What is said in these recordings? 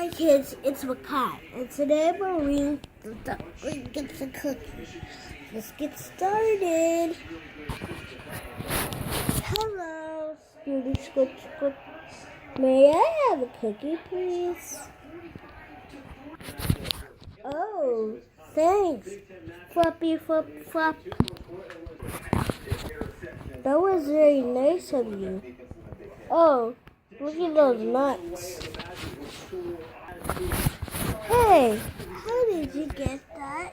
Hi kids, it's Makai, and today we're reading the Duckling gets a cookie. Let's get started. Hello, Scooty Scoot. May I have a cookie, please? Oh, thanks. Floppy flop flop. That was very nice of you. Oh, look at those nuts. Hey, how did you get that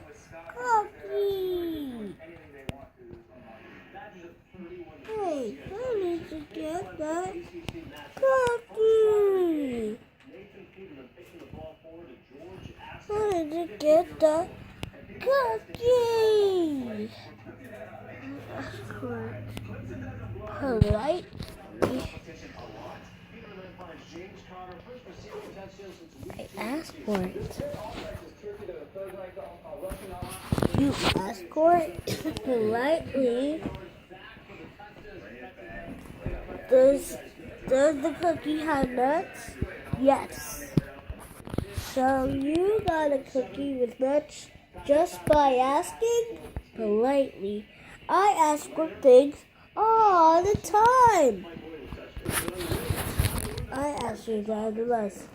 cookie? Hey, how did you get that cookie? How did you get that cookie? Polite. I asked for it. You asked for it politely. Does the cookie have nuts? Yes. So you got a cookie with nuts just by asking politely. I ask for things all the time. I ask for driverless.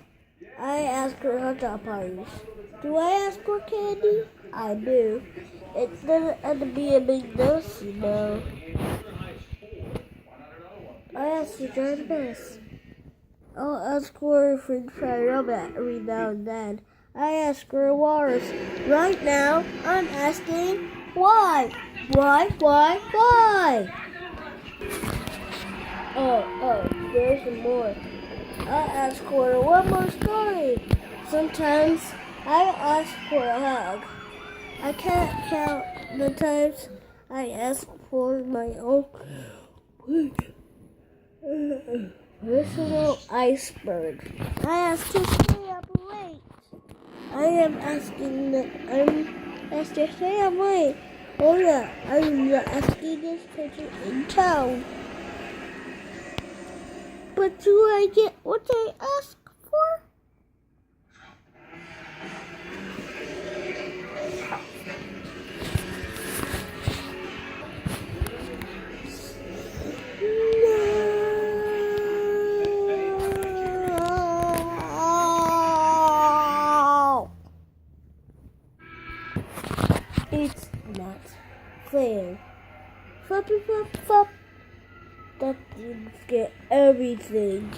I ask for hot dog parties. Do I ask for candy? I do. It doesn't have to be a big dose, you know. I ask for driverless. I'll ask for a french fry robot every now and then. I ask for a walrus. Right now, I'm asking why? Why? Oh, there's some more. I ask for one more story. Sometimes I ask for a hug. I can't count the times I ask for my own personal iceberg. I ask to stay up late. I'm asked to stay up late. Oh yeah, I'm asking this person in town. But do I get what I ask for? No. It's not fair. Floppy flop flop. Ducklings get everything.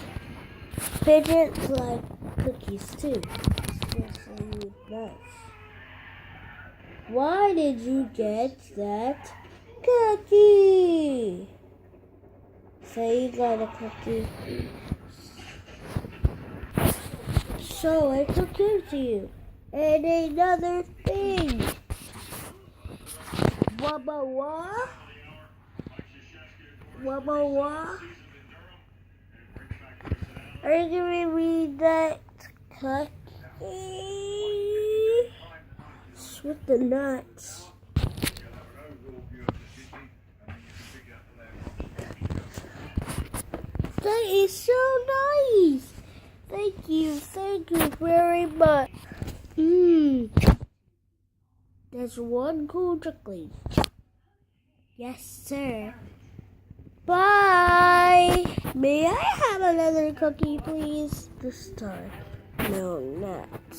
Pigeons like cookies too, especially with nuts. Why did you get that cookie? Say you got a cookie. So I took care to you. And another thing. Wah. Are you going to read that cookie with the nuts? That is so nice. Thank you very much. There's one cool duckling. Yes, sir. Bye. May I have another cookie, please? This time. No, not.